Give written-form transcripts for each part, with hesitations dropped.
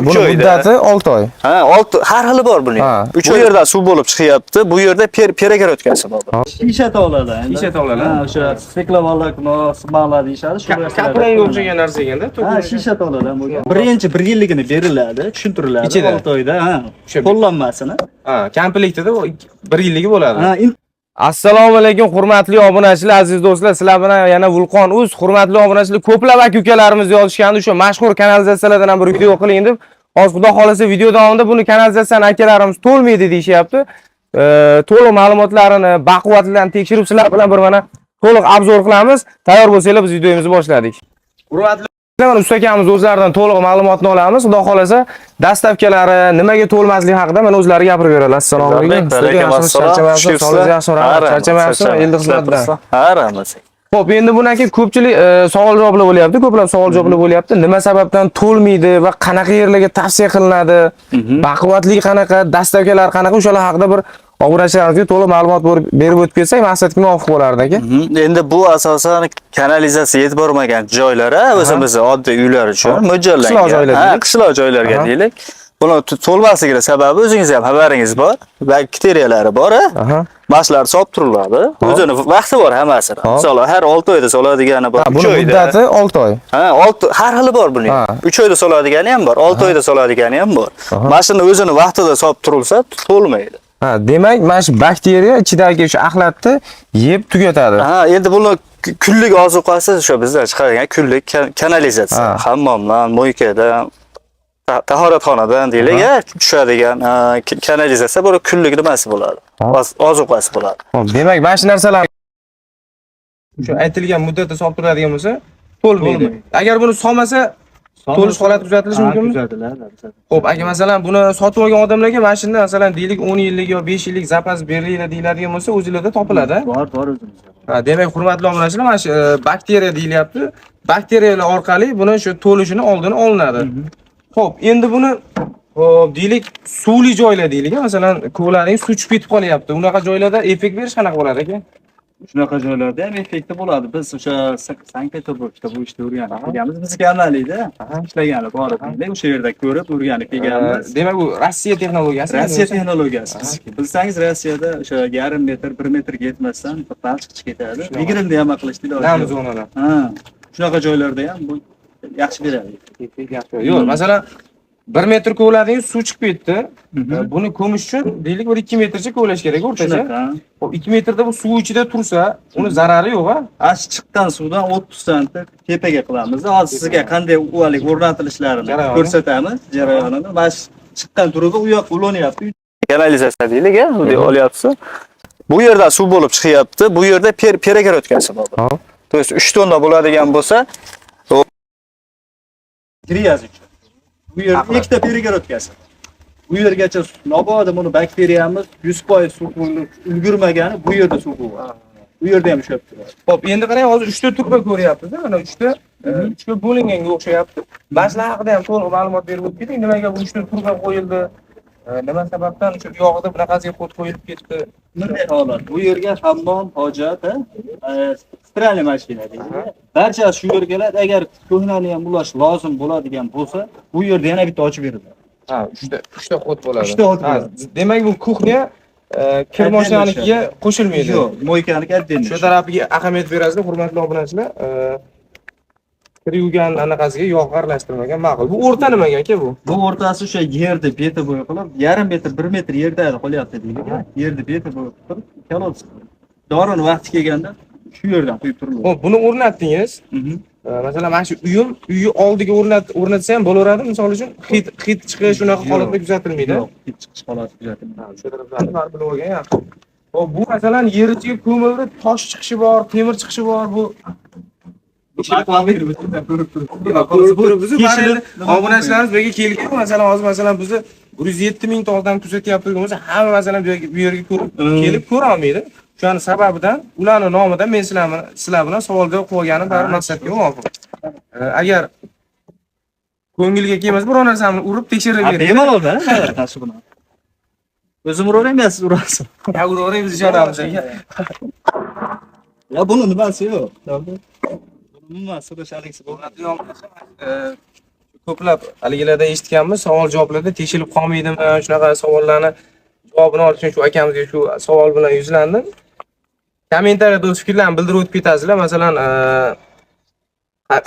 Buni muddati 6 oy. Ha, 6 har xili bor buning. Bu yerda suv bo'lib chiqyapti. Bu yerda peraga o'tkazsa bo'ldi. Shisha tovlada. Shisha tovlada. Ha, o'sha steklovolokno, smallar deyshadi. Kapuranga o'xshagan narsa ekanda. Ha, shisha tovlada bo'lgan. Birinchi 1 yilligini beriladi, tushuntiriladi 6 oyda. Ha, qo'llanmasini. Ha, komplektida 1 yilligi bo'ladi. Ha, Assalomu alaykum hurmatli obunachilar, aziz do'stlar. Sizlar bilan yana Vulqon Uz. Hurmatli obunachilar, ko'plab aka-ukalarimiz yozishgandi, o'sha mashhur kanalizatsiyalardan ham bir video qiling deb. Hozir xudo xolasa video davomida buni kanalizatsiyani akalarimiz to'lmaydi deyishyapti. To'liq ma'lumotlarini, baquvvatliklarini tekshirib sizlar bilan bir mana to'liq obzor qilamiz. Tayyor bo'lsanglar biz videomizni boshladik. Hurmatli mana ustakamiz o'zlaridan to'liq ma'lumotni olamiz. Xudo xolasa dastavkalari nimaga to'lmasligi haqida mana o'zlari gapirib beradilar. Assalomu alaykum. Charchamayapsiz? Endi xizmatdan. Ha, rahmat. Xo'p, endi bunaki ko'pchilik savol javoblar bo'lyapti, ko'plab savol javoblar bo'lyapti. Nima sababdan to'lmaydi va qanaqa yerlarga tavsiya qilinadi? Baquvvatligi qanaqa, dastavkalar qanaqa, o'shalar haqida bir obunachilarimizga to'liq ma'lumot berib o'tib ketsak, maqsadga muvofiq bo'lardi aka. Endi bu asosan kanalizatsiya yetib bormagan joylar, o'zimiz oddiy uylar uchun mo'ljallangan. Ha, qishloq joylarga deylik. Buni to'lmasligining sababi o'zingizga ham xabaringiz bor. Bakteriyalari bor, mashlar solib turiladi. O'zini vaqti bor hammasini. Masalan, har 6 oyda soladigani bor. Buni muddati 6 oy. Ha, 6 har xili bor buning. 3 oyda soladigani ham bor, 6 oyda soladigani ham bor. Mashina o'zini vaqtida solib turilsa, to'lmaydi. Ha, demak, mana shu bakteriya ichidagi o'sha axlatni yeb tugatadi. Ha, endi buni kunlik ozuqasi o'sha bizdan chiqargan kunlik kanalizatsiya, hammomdan, mo'ykadan, tahoratxonadan deylik, tushadigan kanalizatsiya bu kunlik nimasi bo'ladi? Ozuqasi bo'ladi. Xo'p, demak, mana shu narsalar Shu aytilgan muddatda solib turadigan bo'lsa, to'lmaydi. Agar buni solmasa, to'lish holati kuzatilishi mumkinmi? kuzatiladi. Xo'p, aka masalan buni sotib olgan odamlarga mashina masalan deylik 10 yillik yo 5 yillik zapas beringlar deyiladigan bo'lsa, o'zingizda topiladi. Bor o'zimizda. Ha, demak, hurmatli obunachilar, mana shu bakteriya deyilyapti. Bakteriyalar orqali buni shu to'lishini oldini olinadi. Xo'p, endi buni deylik suvli joylar deylik, masalan, ko'laring suv chiqib ketib qolyapti. Unaqa joylarda effekt berish qanaqa bo'ladi aka? Shunaqa joylarda ham effekti bo'ladi. Biz o'sha Sankt-Peterburgda bu ishni o'rganib kelganmiz. Bizga amaliyda ishlagani bor edi. O'sha yerda ko'rib o'rganib kelganmiz. Demak, bu Rossiya texnologiyasi. Rossiya texnologiyasi. Bilsangiz, Rossiyada o'sha yarim metr, 1 metrga yetmasdan balchiq chiqib ketadi. 20 da ham qilishdi iloji. Nam zonalar. Ha, shunaqa joylarda ham bu yaxshi beradi. Yo'q, masalan 1 metr ko'ladingiz, suv chiqib ketdi. Buni ko'mish uchun deylik bir 2 metrcha ko'lash kerak o'rtacha. Xo'p, 2 metrda bu suv ichida tursa, uni zarari yo'q-a? Ash chiqqan suvdan 30 sm tepaga qilamiz. Hozir sizga qanday uvalik o'rnatilishlarini ko'rsatamiz, jarayonini. Mana shu chiqqan turubi u yoqqa ulanyapti. Kanalizatsiya deylik, bunday olyapsiz. Bu yerda suv bo'lib chiqyapti. Bu yerda peraga o'tkazsa bo'ldi. To есть 3 tonna bo'ladigan bo'lsa, Griyaz uchun. Bu yerga ikkita peraga o'tkazsa. Bu yergacha mabodo buni bakteriyamiz 100% suv qo'yilib ulgurmagani bu yerda suv bor. Bu yerda ham ushlab turadi. Xo'p, endi qarang, hozir 3 ta turba ko'ryapsiz-da, mana 3 ta 3 ga bo'linganga o'xshayapti. Mashlar haqida ham to'liq ma'lumot berib o'tdik. Nimaga bu 3 ta turba qo'yildi? Nima sababdan shu yog'ida bunaqasiga qo't qo'yilib ketdi? Bunday holat. Bu yerga hammom, hojat, strali mashina deydi. Barchasi shu yerga keladi. Agar ko'hnani ham ulash lozim bo'ladigan bo'lsa, bu yerda yana bitta ochib beriladi. Ha, 3 ta qo't bo'ladi. 3 ta qo't bo'ladi. Demak, bu kuxnya kir mashinanikiga qo'shilmaydi. Yo'q, mo'ykaniki отдельно. Shu tarafiga ahamiyat berasizlar, hurmatli obunachilar. Kir yuvgan anaqasiga yog' aralashtirmagan ma'qul. Bu o'rta nimaga aka bu? Bu o'rtasi o'sha yerda beti bo'yi qilib, yarim metr, 1 metr yerda qolyapti deylik. Yerda beti bo'yi qilib, kalon dorini vaqti kelganda shu yerdan quyib turiladi. Xo'p, buni o'rnatdingiz. Masalan, mana shu uyi oldiga o'rnatsa ham bo'laveradi, misol uchun hid chiqish shunaqa holatda kuzatilmaydi. Yo'q, hid chiqish holati kuzatilmaydi. Shu tarafdan bilib olgan yaxshi. Xo'p, bu masalan yer ichiga ko'mildi, tosh chiqishi bor, temir chiqishi bor, bu obunachilarimiz bu yerga kelgan, masalan hozir masalan bizni 107 ming ta odam kuzatyapti bo'lsa, hamma masalan bu yerga kelib ko'ra olmaydi. Shuning sababidan ularning nomidan men sizlar bilan savol javob qilganim bari maqsadga muvofiq. Agar ko'ngilga kelmasa biror narsani urib tekshirib bering. Bemalol-da, qarshi buni. O'zim uravermaysiz, siz urasiz. Ya uravering, biz ishonamiz. Ya buni nimasi yo'q. Umuman so'rasharingiz bo'lmadi. ko'plab haligilarda eshitganmiz, savol-javoblarda tekshirib qolmaydimi? Shunaqa savollarni javobini olish uchun shu akamizga shu savol bilan yuzlandim. Kommentariyada o'z fikrlarni bildirib o'tib ketasizlar. Masalan,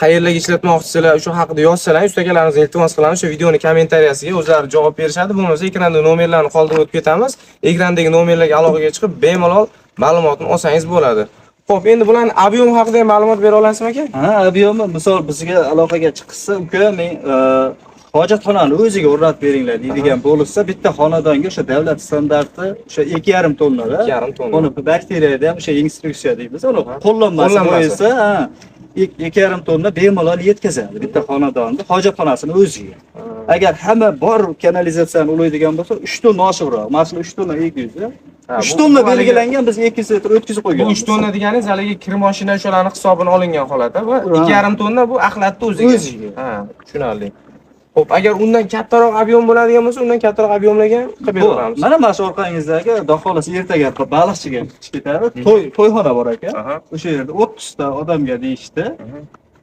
qayerlarga ishlatmoqchisizlar, shu haqida yozsalar, ustakalarimizni iltimos qilamiz, o'sha videoni kommentariyasiga o'zlari javob berishadi. Bo'lmasa ekranda nomerlarni qoldirib o'tib ketamiz. Ekrandagi nomerlarga aloqaga chiqib, bemalol ma'lumotni olsangiz bo'ladi. Xo'p, endi bularning ob'yom haqida ham ma'lumot bera olasizmi aka? Ha, ob'yomi misol bizga aloqaga chiqsa, uka men hojatxonani o'ziga o'rnatib beringlar deydigan bo'lsa, bitta xonadonga o'sha davlat standarti o'sha 2,5 tonnada. 2,5 tonna. Uni bakteriyada ham o'sha instruksiya deymiz. Uni qo'llanmasi bo'yicha, 2,5 tonna bemalol yetkazadi bitta xonadonni hojatxonasini o'ziga. Agar hamma bor kanalizatsiyani ulaydigan bo'lsa, 3 tonna oshiqroq. Masalan, 3 tonna 200. 3 tonna belgilangan, biz 200 litr o'tkazib qo'yganmiz. Bu 3 tonna deganingiz haligi kir mashina shularning hisobiga olingan holat va 2,5 tonna bu axlatni o'ziga. Ha, tushunarli. Xo'p, agar undan kattaroq ob'yom bo'ladigan bo'lsa, undan kattaroq ob'yomlarga qilib beramiz. Mana shu orqangizdagi xolos ertaga baliqchiga chiqib ketadi. To'yxona bor ekan. O'sha yerda 30 ta odamga deyishdi.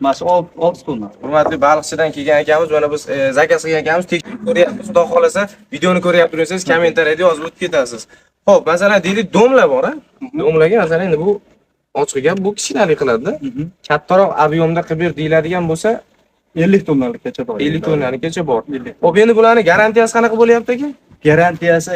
Mana shu 6 tonna. Hurmatli baliqchidan kelgan akamiz, mana biz zakaz qilgan akamiz tekshirib ko'ryapmiz. Xudo xolasa, videoni ko'ryapti tursangiz, kommentariyada yozib o'tib ketasiz. Xo'p, masalan, deylik, domlar bor, ha? Domlarga masalan endi bu ochiq gap, bu kichkinalik qiladi-da. Kattaroq ob'yomda qilib ber deyiladigan bo'lsa, 50 tonnalikgacha bor. 50 tonnalikgacha bor. Xo'p, endi bularning garantiyasi qanaqa bo'lyapti aka? Garantiyasi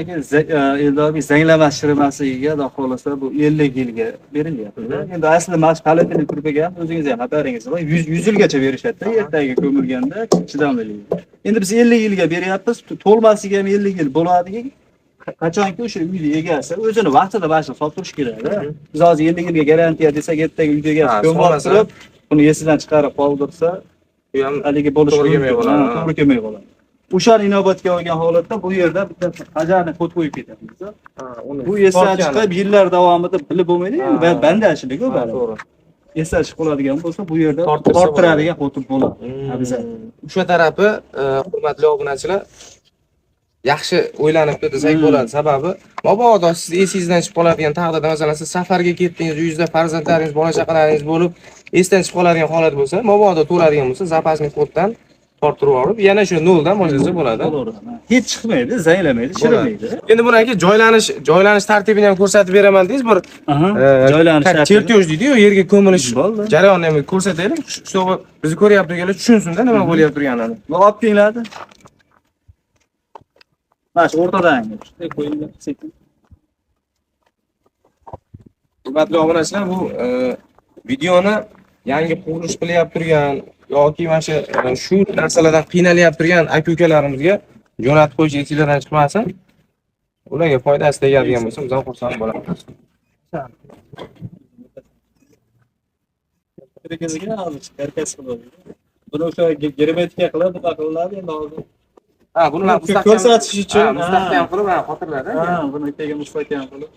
Eldorga zanglama shirimasiga xudo xolasa bu 50 yilga berilyapti. Endi aslida mana palatini turbiga ham o'zingiz ham xabaringiz bor. 100 yilgacha berishadi-da, ertaga ko'milganda chidamliligi. Endi biz 50 yilga beryapmiz, to'lmasiga ham 50 yil bo'ladi. Qachonki o'sha uyni egasi o'zini vaqtida bashini solib turish kerak-da. Biz hozir 50 yilga garantiya desak, ertaga uyni egasi ko'mib, buni esidan chiqarib qoldirsa, bu ham haligi bo'lishi to'g'ri kelmay qoladi. To'g'ri kelmay qoladi. O'shani inobatga olgan holatda bu yerda bitta qajarni qo'yib qo'yib ketamiz. Bu esdan chiqib yillar davomida bilib bo'lmaydi. Bandashlik-ku bari. To'g'ri. Esdan chiqib qoladigan bo'lsa, bu yerda torttiradigan qotib bo'ladi. O'sha tarafi, hurmatli obunachilar, yaxshi o'ylanibdi desak bo'ladi. Sababi, mabodo siz esingizdan chiqib qoladigan taqdirda, masalan, siz safarga ketdingiz, uyingizda farzandlaringiz, bola chaqalaringiz bo'lib, esdan chiqib qoladigan holat bo'lsa, mabodo to'ladigan bo'lsa, zapasni koddan torttirib olib, yana shu noldan boshlasa bo'ladi. Hech chiqmaydi, zanglamaydi, shirimaydi. Endi buni aka joylanish tartibini ham ko'rsatib beraman deysiz, bir joylanish tartibi. Chertyoj deydi-yu, yerga ko'milish jarayonini ham ko'rsataylik. Shu bizni ko'ryaptiganlar tushunsin-da nima bo'lyapti turganini. Va olib kelinglar. Mana shu o'rtadan qo'yinglar, sekin. Hurmatli obunachilar, bu videoni yangi qurilish qilyapti turgan yoki mana shu narsalardan qiynalyapti turgan aka-ukalarimizga jo'natib qo'yish esingizdan chiqmasin. Ularga foydasi tegadigan bo'lsa, biz ham xursand bo'lamiz. Buni o'sha germetika qilib, bunaqa qilinadi endi hozir. Ha, buni ko'rsatish uchun mustahkam qilib, xotirladi. Ha, buni tagiga mustahkam qilib.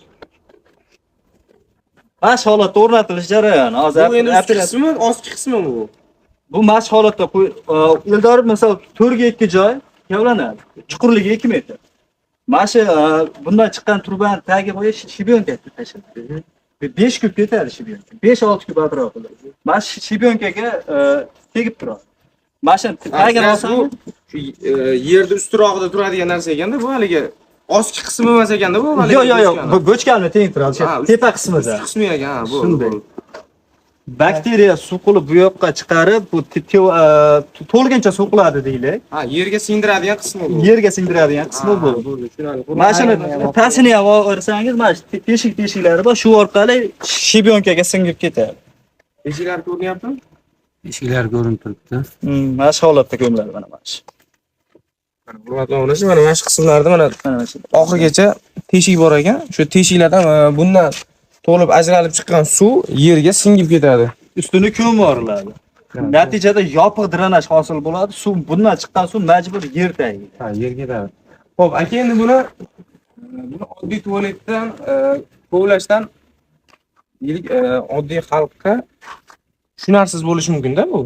Mash holatda o'rnatilish jarayoni. Hozir bu endi ustki qismi, ostki qismi bu. Bu mash holatda Eldor misol 4 ga 2 joy kavlanadi. Chuqurligi 2 metr. Mana bundan chiqqan turbani tagiga qo'yish shibyonka tashlaydi. 5 kub ketadi shibyonka. 5-6 kub atrofida. Mana shibyonkaga tegib turadi. Mana tagiga olsam shu yerda ustirog'ida turadigan narsa ekanda, bu haligi ostki qismi emas ekanda, bu haligi. Yo'q, bu bochkani teng turadi. Tepa qismida. Qismi ekan, bu. Shunday. Bakteriya suqilib bu yoqqa chiqarib, bu to'lgancha suqiladi deylik. Ha, yerga singdiradigan qismi bu. Yerga singdiradigan qismi bu. Mana shuni tasini ham olsangiz, mana teshiklari bor, shu orqali shibyonkaga singib ketadi. Teshiklar ko'rinyaptimi? Eshiklar ko'rinib turibdi. Mana shu holatda ko'miladi mana shu. Hurmatli obunachi, mana shu qismlarda mana oxirigacha teshik bor ekan. Shu teshiklardan bundan to'lib ajralib chiqqan suv yerga singib ketadi. Ustini ko'mib yuboriladi. Natijada yopiq drenaj hosil bo'ladi. Suv bundan chiqqan suv majbur yer tagiga. Ha, yerga ketadi. Xo'p, aka endi buni oddiy tualetdan kovlashdan deylik oddiy xalqqa tushunarsiz bo'lishi mumkin-da bu.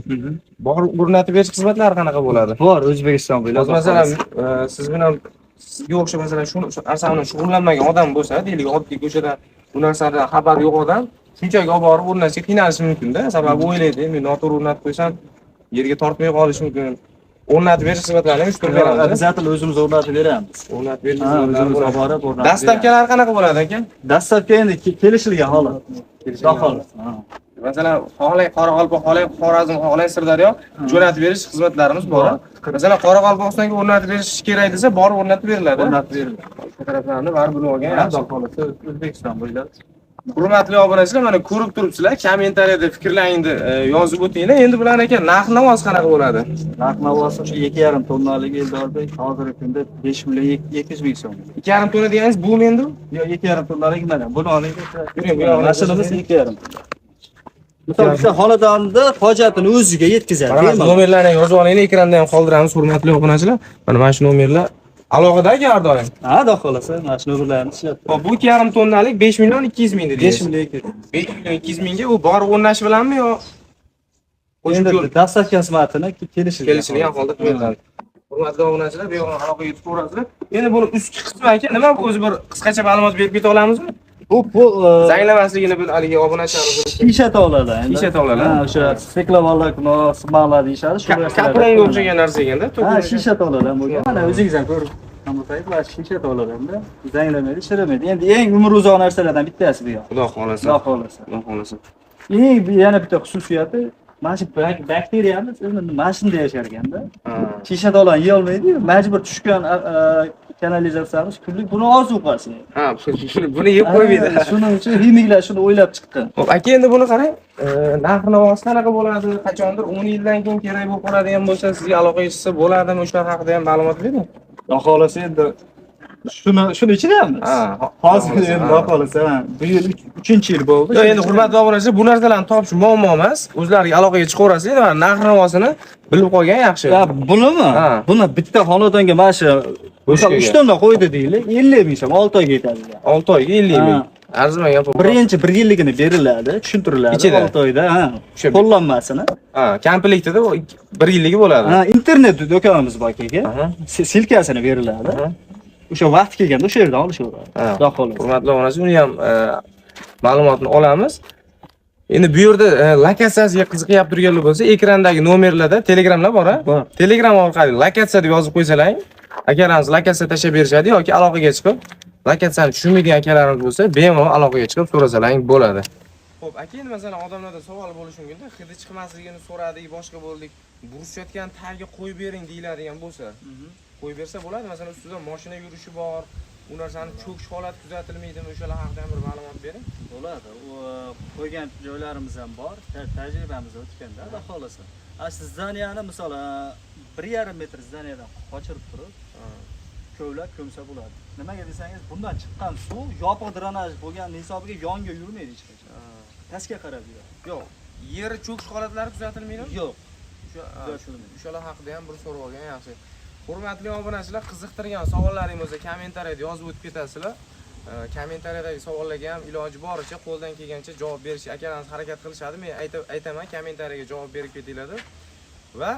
Bor o'rnatib berish xizmatlari qanaqa bo'ladi? Bor, O'zbekiston bo'ylab. Masalan, siz bilan sizga o'xshab masalan shu narsa bilan shug'ullanmagan odam bo'lsa, deylik oddiy ko'chada bu narsadan xabar yo'q odam shunchaki olib borib o'rnatishga qiynalishi mumkin-da. Sababi o'ylaydi, men noto'g'ri o'rnatib qo'ysam yerga tortmay qolishi mumkin. o'rnatib berish xizmatlarini uyushtirib beramiz. Обязательно o'zimiz o'rnatib beramiz. O'rnatib berish Ha, o'zimiz xizmatlari olib borib o'rnatib. Dastlabkilar qanaqa bo'ladi aka? Dastlabki endi kelishilgan holat. Holat. Masalan, xohlang Qoraqalpoq, xohlang Xorazm, xohlang Sirdaryo jo'natib berish xizmatlarimiz bor. Masalan, Qoraqalpog'istonga o'rnatib berish kerak desa, borib o'rnatib beriladi. O'rnatib beriladi. Shu taraflarni baribir bilib olgan yaxshi. Xudo xolasa O'zbekiston bo'ylab. Hurmatli obunachilar, mana ko'rib turibsizlar, kommentariyada fikrlaringni yozib o'tinglar. Endi bular aka narx-navoz qanaqa bo'ladi? Narx-navosi shu 2,5 tonnalik Eldorbek hozirgi kunda 5 million 200 ming so'm. 2,5 tonna deganingiz bu endi? Yo'q, 2,5 tonnalik mana. Buni oling. Yuring, bu yog'ini Mashinamiz 2,5 tonna. Misol bitta xonadonda hojatini o'ziga yetkazadi. Mana nomerlarni yozib olinglar, ekranda ham qoldiramiz hurmatli obunachilar. Mana shu nomerlar aloqadagi har doim. Ha, xudo xolasa, mana shu nomerlarni ishlatib. Hop, bu 2,5 tonnalik 5 million 200 ming dedingiz. 5 million 5 million 200 mingga u borib o'rnash bilanmi yo endi dastlabki xizmatini kelishilgan holda beriladi. Hurmatli obunachilar, bu yoqdan aloqaga yetib ko'rasizlar. Endi buni ustki qismi aka nima bu o'zi bir qisqacha ma'lumot berib keta olamizmi? Bu Zanglamasligini bil haligi obunachilar shisha tolalar. Shisha tolalar. Ha, o'sha steklovolok smallar deyishadi. Shu kapronga o'xshagan narsa ekanda. Ha, shisha tolalar bo'lgan. Mana o'zingiz ham ko'rib Hamurtayib va shisha tolalarda zanglamaydi, shiramaydi. Endi eng umr uzoq narsalardan bittasi bu yoq. Xudo xolasa. Xudo xolasa. Xudo xolasa. Yana bitta xususiyati mana shu bakteriyamiz mana shunda yashar ekanda. Shisha tolani yeyolmaydi, majbur tushgan kanalizatsiyamiz kunlik buni ozuqasi. Ha, buni yeb qo'ymaydi. Shuning uchun himiklar shuni o'ylab chiqqan. Xo'p, aka endi buni qarang, narx-navosi qanaqa bo'ladi? Qachondir 10 yildan keyin kerak bo'lib qoladigan bo'lsa, sizga aloqaga chiqsa bo'ladimi? O'shalar haqida ham ma'lumot bering. Xudo xolasa endi shuni ichidamiz. Hozir endi xudo xolasa bu yil 3-yil bo'ldi. Yo'q, endi hurmatli obunachilar, bu narsalarni topish muammo emas. O'zlariga aloqaga chiqaverasizlar, mana narx-navosini bilib qolgan yaxshi. Bunimi? Buni bitta xonadonga mana shu 3 tonna qo'ydi deylik, 50 ming so'm 6 oyga yetadi. 6 oyga 50 ming. Arzimagan bu. Birinchi 1 yilligini beriladi, tushuntiriladi 6 oyda, qo'llanmasini. Komplektida 1 yilligi bo'ladi. Internet do'konimiz bor keyin. Silkasini beriladi. O'sha vaqt kelganda o'sha yerdan olishaveradi. Xudo xolasa. Hurmatli obunachilar, uni ham ma'lumotni olamiz. Endi bu yerda lokatsiyasiga qiziqib turganlar bo'lsa, ekrandagi nomerlarda Telegramlar bor. Telegram orqali lokatsiya deb yozib qo'ysalaring, akalarimiz lokatsiya tashlab berishadi yoki aloqaga chiqib, lokatsiyani tushunmaydigan akalarimiz bo'lsa, bemalol aloqaga chiqib so'rasalaring bo'ladi. Xo'p, aka endi masalan odamlarda savol bo'lishi mumkin-da, hidi chiqmasligini so'radik, boshqa bo'ldik. Burishayotgan tagiga qo'yib bering deyiladigan bo'lsa, qo'yib bersa bo'ladi. Masalan, ustida mashina yurishi bor, u narsani cho'kish holati kuzatilmaydimi? O'shalar haqida ham bir ma'lumot bering. Bo'ladi. U qo'ygan joylarimiz ham bor, tajribamiz o'tganda, xudo xolasa. Siz zaniyani misol 1,5 metr zaniyadan qochirib turib, ko'lab ko'msa bo'ladi. Nimaga desangiz, bundan chiqqan suv yopiq drenaj bo'lgan hisobiga yonga yurmaydi hech qachon. Pastga qarab yuradi. Yo'q, yeri cho'kish holatlari kuzatilmaydimi? Yo'q. O'shalar haqida ham bir so'rab olgan yaxshi. Hurmatli obunachilar, qiziqtirgan savollaringiz bo'lsa kommentariyada yozib o'tib ketasizlar. Kommentariyadagi savollarga ham iloji boricha qo'ldan kelgancha javob berishga akalarimiz harakat qilishadi. Men aytaman, kommentariyaga javob berib ketinglar. Va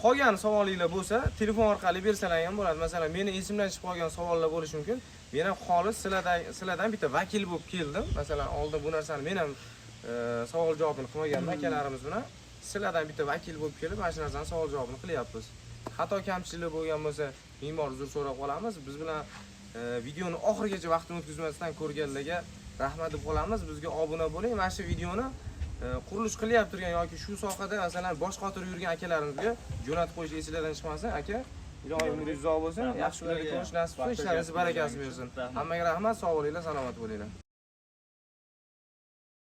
qolgan savolinglar bo'lsa, telefon orqali bersalar ham bo'ladi. Masalan, meni esimdan chiqib qolgan savollar bo'lishi mumkin. Men ham xolis sizlardan bitta vakil bo'lib keldim. Masalan, oldin bu narsani men ham savol javobini qilmaganman akalarimiz bilan. Sizlardan bitta vakil bo'lib kelib, mana shu narsani savol javobini qilyapmiz. Xato kamchilik bo'lgan bo'lsa, mingbor uzr so'rab qolamiz. Biz bilan videoni oxirigacha vaqtni o'tkazmasdan ko'rganlarga rahmat deb qolamiz. Bizga obuna bo'ling. Mana shu videoni qurilish qilyapti turgan yoki shu sohada masalan bosh qotirib yurgan akalarimizga jo'natib qo'yish esingizdan chiqmasin. Aka, iloyim umringiz uzoq bo'lsin. Yaxshi kunlarga ko'rish nasib qilsin. Ishlaringiz barakasi bersin. Hammaga rahmat, sog' bo'linglar, salomat bo'linglar.